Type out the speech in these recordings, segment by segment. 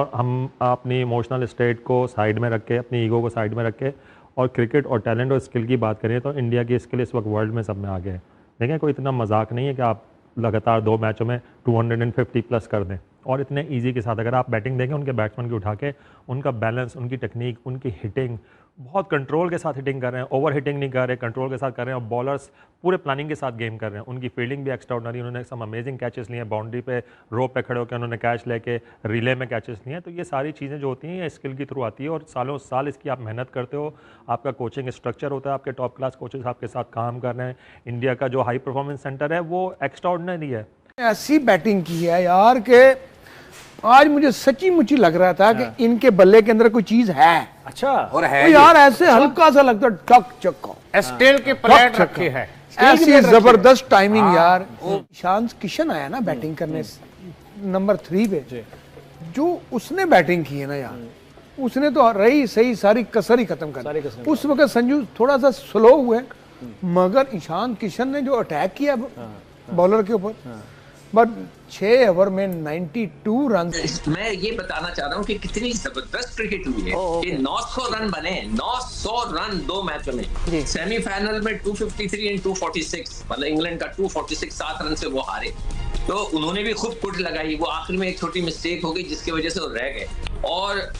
और हम अपनी इमोशनल स्टेट को साइड में रख के, अपनी ईगो को साइड में रख के और क्रिकेट और टैलेंट और स्किल की बात करें तो इंडिया की स्किल इस वक्त वर्ल्ड में सब में आगे है। देखें, कोई इतना मजाक नहीं है कि आप लगातार 2 मैचों में 250 प्लस कर दें और इतने इजी के साथ। अगर आप बैटिंग देखें उनके बैट्समैन की उठा के, उनका बैलेंस, उनकी टेक्निक, उनकी हिटिंग, बहुत कंट्रोल के साथ हिटिंग कर रहे हैं, ओवर हिटिंग नहीं कर रहे, कंट्रोल के साथ कर रहे हैं और बॉलर्स पूरे प्लानिंग के साथ गेम कर रहे हैं। उनकी फील्डिंग भी एक्स्ट्राऑर्डिनरी, उन्होंने सम अमेजिंग कैचेस लिए हैं, बाउंड्री पे रोप पे खड़े होकर उन्होंने कैच लेके रिले में कैचेस लिए हैं। तो ये सारी चीज़ें जो होती हैं ये स्किल के थ्रू आती है और सालों साल इसकी आप मेहनत करते हो, आपका कोचिंग स्ट्रक्चर होता है, आपके टॉप क्लास कोचेस आपके साथ काम कर रहे हैं। इंडिया का जो हाई परफॉर्मेंस सेंटर है वो एक्स्ट्राऑर्डिनरी है। ऐसी बैटिंग की है यार के आज मुझे सच्ची मुच्ची लग रहा था कि इनके बल्ले के अंदर कोई चीज है। अच्छा, और है तो यार ऐसे हल्का सा लगता है टक चक्का एस्टेल के प्लेट रखे हैं, ऐसी जबरदस्त टाइमिंग यार। ईशान किशन आया ना बैटिंग करने नंबर 3 पे, जो उसने बैटिंग की है ना यार, उसने तो रही सही सारी कसर ही खत्म कर दी। उस वक्त संजू थोड़ा सा स्लो हुए, मगर ईशान किशन ने जो अटैक किया बॉलर के ऊपर, बट 6 ओवर में 92 रन। मैं ये बताना चाह रहा हूँ कि कितनी जबरदस्त क्रिकेट हुई है कि 900 रन बने, 900 रन 2 मैचों में। सेमीफाइनल में 253 एंड 246, मतलब इंग्लैंड का 246 7 रन से वो हारे। तो उन्होंने भी खूब कुट लगाई, वो आखिर में एक छोटी मिस्टेक हो गई जिसकी वजह से वो रह गए। और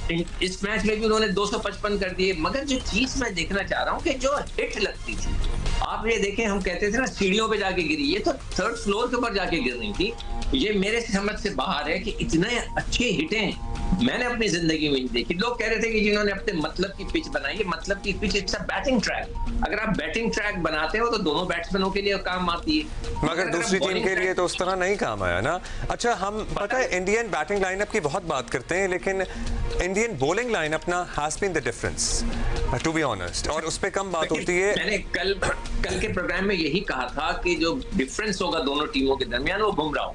इस मैच में भी उन्होंने 255 कर दिए। मगर जो चीज मैं देखना चाह रहा हूँ कि जो हिट लगती थी, आप ये देखें, हम कहते थे ना सीढ़ियों पे जाके गिरी, ये तो 3rd फ्लोर के ऊपर जाके गिर रही थी। ये मेरे समझ से बाहर है कि इतने अच्छे हिटें मैंने अपनी जिंदगी में नहीं देखी। लोग कह रहे थे कि जिन्होंने अपने मतलब की पिच बनाई है, मतलब की pitch it's a batting track. अगर आप बैटिंग ट्रैक बनाते हो तो दोनों बैट्समैनों के लिए काम आती है, मगर दूसरी टीम के लिए तो उस तरह नहीं काम आया ना। अच्छा, हम पता है इंडियन बैटिंग लाइनअप की बहुत बात करते हैं, लेकिन इंडियन बॉलिंग लाइनअप ना has been the difference to be honest, और उस पे कम बात होती है। मैंने कल के प्रोग्राम में यही कहा था कि जो डिफरेंस होगा दोनों टीमों के दरमियान वो बुमराह हो,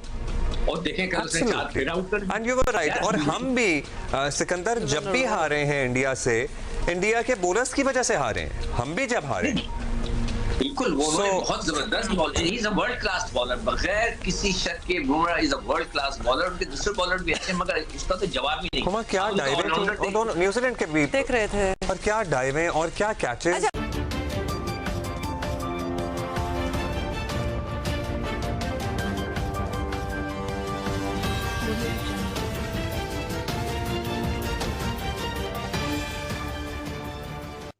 और देखें कल उसने 4 फेर आउट कर दिया। And you were right. और हम भी सिकंदर जब भी हारे हैं इंडिया से, इंडिया के बॉलर्स की वजह से हारे हैं। हम भी जब हारे बिल्कुल, वो बहुत जबरदस्त bowler, he is a world class bowler, बगैर किसी शक के Bumrah is a world class bowler. उनके दूसरे बॉलर भी अच्छे, मगर इसका तो जवाब ही नहीं। हुमा क्या डाइवें दोनों न्यूजीलैंड के बीच देख रहे थे, और क्या डाइवें और क्या कैचेस।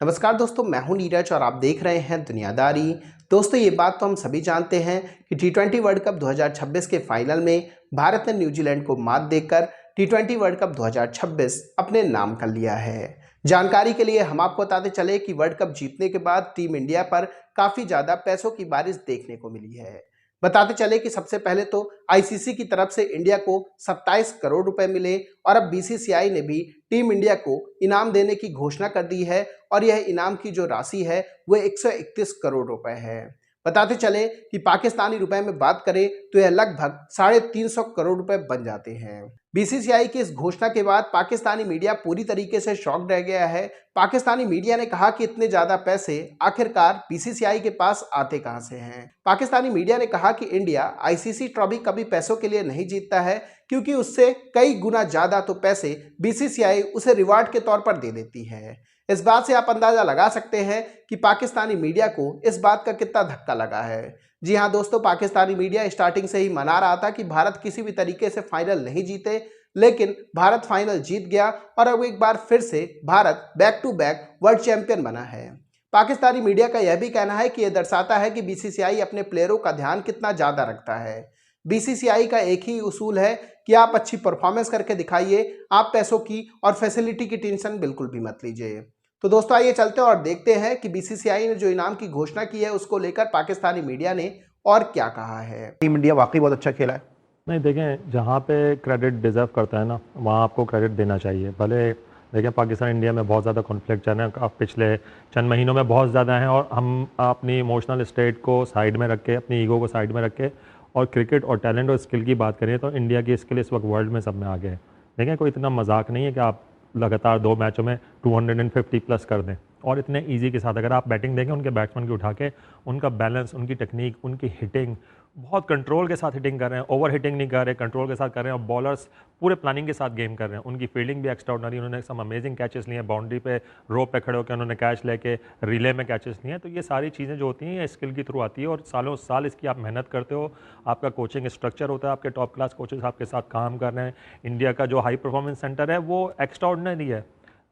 नमस्कार दोस्तों, मैं हूं नीरज और आप देख रहे हैं दुनियादारी। दोस्तों, ये बात तो हम सभी जानते हैं कि T20 वर्ल्ड कप 2026 के फाइनल में भारत ने न्यूजीलैंड को मात देकर T20 वर्ल्ड कप 2026 अपने नाम कर लिया है। जानकारी के लिए हम आपको बताते चले कि वर्ल्ड कप जीतने के बाद टीम इंडिया पर काफ़ी ज़्यादा पैसों की बारिश देखने को मिली है। बताते चले कि सबसे पहले तो आईसीसी की तरफ से इंडिया को 27 करोड़ रुपए मिले और अब बीसीसीआई ने भी टीम इंडिया को इनाम देने की घोषणा कर दी है और यह इनाम की जो राशि है वह 131 करोड़ रुपए है। बताते चले कि पाकिस्तानी रुपए में बात करें तो यह लगभग 350 करोड़ रुपए बन जाते हैं। बीसीसीआई की इस घोषणा के बाद पाकिस्तानी मीडिया पूरी तरीके से शॉक्ड रह गया है। पाकिस्तानी मीडिया ने कहा कि इतने ज्यादा पैसे आखिरकार बीसीसीआई के पास आते कहां से हैं। पाकिस्तानी मीडिया ने कहा कि इंडिया आईसीसी ट्रॉफी कभी पैसों के लिए नहीं जीतता है, क्योंकि उससे कई गुना ज्यादा तो पैसे बीसीसीआई उसे रिवार्ड के तौर पर दे देती है। इस बात से आप अंदाजा लगा सकते हैं कि पाकिस्तानी मीडिया को इस बात का कितना धक्का लगा है। जी हाँ दोस्तों, पाकिस्तानी मीडिया स्टार्टिंग से ही मना रहा था कि भारत किसी भी तरीके से फाइनल नहीं जीते, लेकिन भारत फाइनल जीत गया और अब एक बार फिर से Bharat back to back world champion बना है। पाकिस्तानी मीडिया का यह भी कहना है कि यह दर्शाता है कि बीसीसीआई अपने प्लेयरों का ध्यान कितना ज़्यादा रखता है। बीसीसीआई का एक ही उसूल है कि आप अच्छी परफॉर्मेंस करके दिखाइए, आप पैसों की और फैसिलिटी की टेंशन बिल्कुल भी मत लीजिए। तो दोस्तों, आइए चलते हैं और देखते हैं कि बीसीसीआई ने जो इनाम की घोषणा की है उसको लेकर पाकिस्तानी मीडिया ने और क्या कहा है। टीम इंडिया वाकई बहुत अच्छा खेला है। नहीं, देखें, जहाँ पे क्रेडिट डिज़र्व करता है ना वहाँ आपको क्रेडिट देना चाहिए। भले देखें, पाकिस्तान इंडिया में बहुत ज़्यादा कॉन्फ्लिक्ट चल रहे हैं पिछले चंद महीनों में, बहुत ज़्यादा हैं, और हम अपनी इमोशनल स्टेट को साइड में रख के, अपनी ईगो को साइड में रख के और क्रिकेट और टैलेंट और स्किल की बात करें तो इंडिया की स्किल इस वक्त वर्ल्ड में सब में आगे है। देखें, कोई इतना मजाक नहीं है कि आप लगातार 2 मैचों में 250 प्लस कर दें और इतने इजी के साथ। अगर आप बैटिंग देखें उनके बैट्समैन की उठा के, उनका बैलेंस, उनकी टेक्निक, उनकी हिटिंग, बहुत कंट्रोल के साथ हिटिंग कर रहे हैं, ओवर हिटिंग नहीं कर रहे, कंट्रोल के साथ कर रहे हैं और बॉलर्स पूरे प्लानिंग के साथ गेम कर रहे हैं। उनकी फील्डिंग भी एक्स्ट्राऑर्डिनरी, उन्होंने सम अमेजिंग कैचेस लिए हैं, बाउंड्री पे रोप पे खड़े होकर उन्होंने कैच लेके रिले में कैचेस लिए हैं। तो ये सारी चीज़ें जो होती हैं ये स्किल के थ्रू आती है और सालों साल इसकी आप मेहनत करते हो, आपका कोचिंग स्ट्रक्चर होता है, आपके टॉप क्लास कोचेस आपके साथ काम कर रहे हैं। इंडिया का जो हाई परफॉर्मेंस सेंटर है वो एक्स्ट्राऑर्डिनरी है।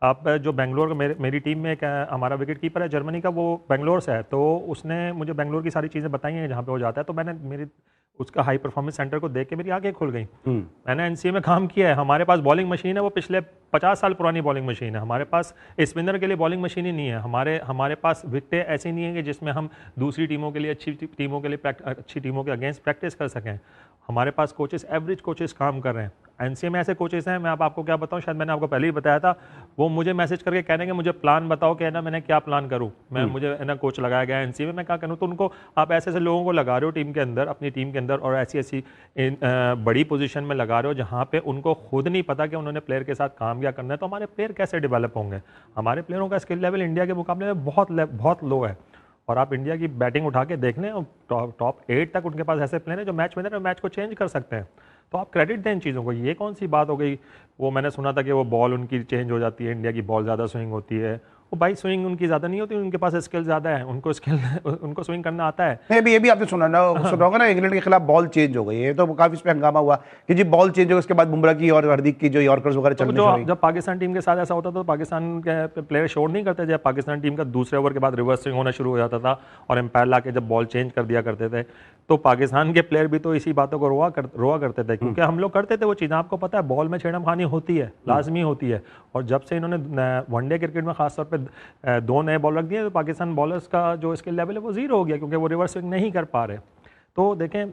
आप जो बेंगलोर का मेरी टीम में एक हमारा विकेट कीपर है जर्मनी का, वो बेंगलोर से है, तो उसने मुझे बेंगलोर की सारी चीज़ें बताई हैं जहाँ पे वो जाता है। तो मैंने मेरी उसका हाई परफॉर्मेंस सेंटर को देख के मेरी आंखें खुल गई। मैंने एनसीए में काम किया है, हमारे पास बॉलिंग मशीन है वो पिछले 50 साल पुरानी बॉलिंग मशीन है। हमारे पास स्पिनर के लिए बॉलिंग मशीन ही नहीं है। हमारे पास विकेटें ऐसी नहीं है कि जिसमें हम दूसरी टीमों के लिए अच्छी टीमों के अगेंस्ट प्रैक्टिस कर सकें। हमारे पास कोचेस, एवरेज कोचेस काम कर रहे हैं। एनसीए में ऐसे कोचेस हैं, मैं आपको क्या बताऊं, शायद मैंने आपको पहले ही बताया था, वो मुझे मैसेज करके कह रहे हैं कि मुझे प्लान बताओ कि है ना मैंने क्या प्लान करूं, मैं मुझे है ना कोच लगाया गया एनसीए में, मैं क्या करूं। तो उनको आप ऐसे ऐसे लोगों को लगा रहे हो टीम के अंदर, अपनी टीम के अंदर, और ऐसी ऐसी बड़ी पोजीशन में लगा रहे हो जहां पे उनको खुद नहीं पता कि उन्होंने प्लेयर के साथ काम क्या करना है। तो हमारे प्लेयर कैसे डेवलप होंगे? हमारे प्लेयरों का स्किल लेवल इंडिया के मुकाबले में बहुत लो है। और आप इंडिया की बैटिंग उठा के देख लें, टॉप 8 तक उनके पास ऐसे प्लेयर हैं जो मैच विनर और मैच को चेंज कर सकते हैं। तो आप क्रेडिट दें इन चीज़ों को। ये कौन सी बात हो गई? वो मैंने सुना था कि वो बॉल उनकी चेंज हो जाती है, इंडिया की बॉल ज़्यादा स्विंग होती है। वो भाई स्विंग उनकी ज़्यादा नहीं होती, उनके पास स्किल ज़्यादा है, उनको स्विंग करना आता है। नहीं, ये भी आपने सुना होगा ना, इंग्लैंड के खिलाफ बॉल चेंज हो गई है, तो काफी इस पे हंगामा हुआ कि जी बॉल चेंज हो, उसके बाद बुमराह की और हार्दिक की जो यॉर्कर्स वगैरह चलने शुरू हुई। जब पाकिस्तान टीम के साथ ऐसा होता था तो पाकिस्तान के प्लेयर शोर नहीं करते। जब पाकिस्तान टीम का दूसरे ओवर के बाद रिवर्स स्विंग होना शुरू हो जाता था और एम्पायर ला के जब बॉल चेंज कर दिया करते थे, तो पाकिस्तान के प्लेयर भी तो इसी बातों को रोआ करते थे, क्योंकि हम लोग करते थे वो चीज़। आपको पता है बॉल में छेड़म खानी होती है, लाजमी होती है। और जब से इन्होंने वनडे क्रिकेट में खासतौर पे 2 नए बॉल रख दिए तो पाकिस्तान बॉलर्स का जो स्किल लेवल है वो जीरो हो गया, क्योंकि वो रिवर्स स्विंग नहीं कर पा रहे। तो देखें,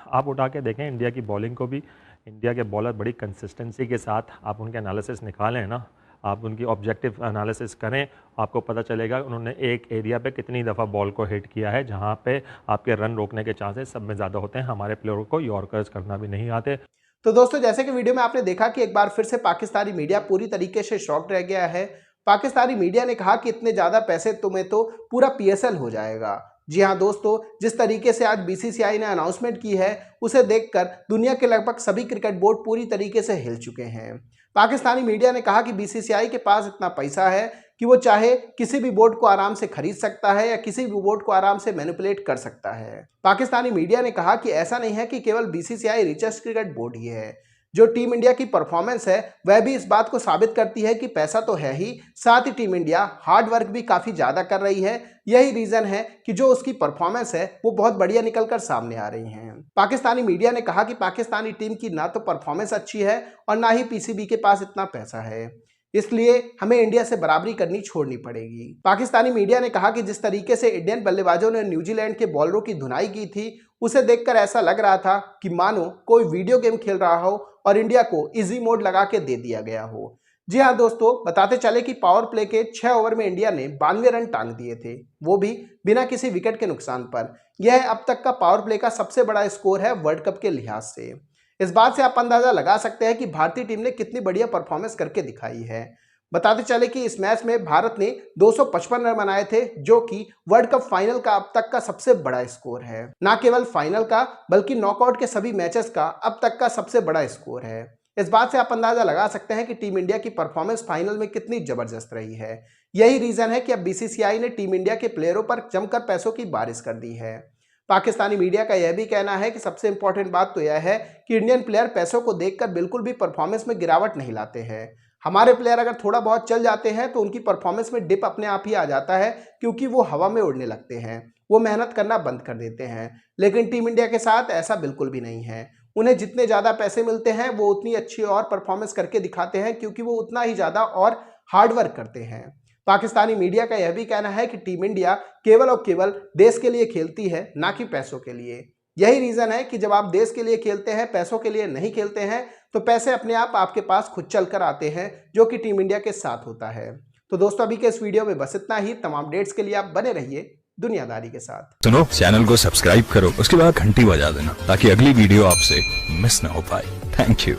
आप उठा के देखें इंडिया की बॉलिंग को भी। इंडिया के बॉलर बड़ी कंसिस्टेंसी के साथ आप उनके एनालिसिस निकालें ना, आप उनकी ऑब्जेक्टिव एनालिसिस करें, आपको पता चलेगा उन्होंने एक एरिया पे कितनी दफ़ा बॉल को हिट किया है जहां पे आपके रन रोकने के चांसेस सब में ज़्यादा होते हैं। हमारे प्लेयरों को यॉर्कर्स करना भी नहीं आते। तो दोस्तों, जैसे कि वीडियो में आपने देखा कि एक बार फिर से पाकिस्तानी मीडिया पूरी तरीके से शॉक्ड रह गया है। पाकिस्तानी मीडिया ने कहा कि इतने ज़्यादा पैसे तुम्हें तो पूरा PSL हो जाएगा। जी हाँ दोस्तों, जिस तरीके से आज BCCI ने अनाउंसमेंट की है उसे देखकर दुनिया के लगभग सभी क्रिकेट बोर्ड पूरी तरीके से हिल चुके हैं। पाकिस्तानी मीडिया ने कहा कि BCCI के पास इतना पैसा है कि वो चाहे किसी भी बोर्ड को आराम से खरीद सकता है या किसी भी बोर्ड को आराम से मैनिपुलेट कर सकता है। पाकिस्तानी मीडिया ने कहा कि ऐसा नहीं है कि केवल BCCI रिचेस्ट क्रिकेट बोर्ड ही है। जो टीम इंडिया की परफॉर्मेंस है वह भी इस बात को साबित करती है कि पैसा तो है ही, साथ ही टीम इंडिया हार्ड वर्क भी काफ़ी ज़्यादा कर रही है। यही रीज़न है कि जो उसकी परफॉर्मेंस है वो बहुत बढ़िया निकलकर सामने आ रही हैं। पाकिस्तानी मीडिया ने कहा कि पाकिस्तानी टीम की ना तो परफॉर्मेंस अच्छी है और ना ही PCB के पास इतना पैसा है, इसलिए हमें इंडिया से बराबरी करनी छोड़नी पड़ेगी। पाकिस्तानी मीडिया ने कहा कि जिस तरीके से इंडियन बल्लेबाजों ने न्यूजीलैंड के बॉलरों की धुनाई की थी उसे देखकर ऐसा लग रहा था कि मानो कोई वीडियो गेम खेल रहा हो और इंडिया को इजी मोड लगा के दे दिया गया हो। जी हाँ दोस्तों, बताते चले कि पावर प्ले के 6 ओवर में इंडिया ने 92 रन टांग दिए थे, वो भी बिना किसी विकेट के नुकसान पर। यह अब तक का पावर प्ले का सबसे बड़ा स्कोर है वर्ल्ड कप के लिहाज से। इस बात से आप अंदाजा लगा सकते हैं कि भारतीय टीम ने कितनी बढ़िया परफॉर्मेंस करके दिखाई है। बताते चले कि इस मैच में भारत ने 255 रन बनाए थे, जो कि वर्ल्ड कप फाइनल का अब तक का सबसे बड़ा स्कोर है। ना केवल फाइनल का बल्कि नॉकआउट के सभी मैचेस का अब तक का सबसे बड़ा स्कोर है। इस बात से आप अंदाजा लगा सकते हैं कि टीम इंडिया की परफॉर्मेंस फाइनल में कितनी जबरदस्त रही है। यही रीजन है कि अब BCCI ने टीम इंडिया के प्लेयरों पर जमकर पैसों की बारिश कर दी है। पाकिस्तानी मीडिया का यह भी कहना है कि सबसे इंपॉर्टेंट बात तो यह है कि इंडियन प्लेयर पैसों को देखकर बिल्कुल भी परफॉर्मेंस में गिरावट नहीं लाते हैं। हमारे प्लेयर अगर थोड़ा बहुत चल जाते हैं तो उनकी परफॉर्मेंस में डिप अपने आप ही आ जाता है, क्योंकि वो हवा में उड़ने लगते हैं, वो मेहनत करना बंद कर देते हैं। लेकिन टीम इंडिया के साथ ऐसा बिल्कुल भी नहीं है। उन्हें जितने ज़्यादा पैसे मिलते हैं वो उतनी अच्छी और परफॉर्मेंस करके दिखाते हैं, क्योंकि वो उतना ही ज़्यादा और हार्डवर्क करते हैं। पाकिस्तानी मीडिया का यह भी कहना है कि टीम इंडिया केवल और केवल देश के लिए खेलती है, ना कि पैसों के लिए। यही रीज़न है कि जब आप देश के लिए खेलते हैं, पैसों के लिए नहीं खेलते हैं, तो पैसे अपने आप आपके पास खुद चल कर आते हैं, जो कि टीम इंडिया के साथ होता है। तो दोस्तों, अभी के इस वीडियो में बस इतना ही। तमाम अपडेट्स के लिए आप बने रहिए दुनियादारी के साथ। सुनो, चैनल को सब्सक्राइब करो, उसके बाद घंटी बजा देना ताकि अगली वीडियो आपसे मिस ना हो पाए। Thank you.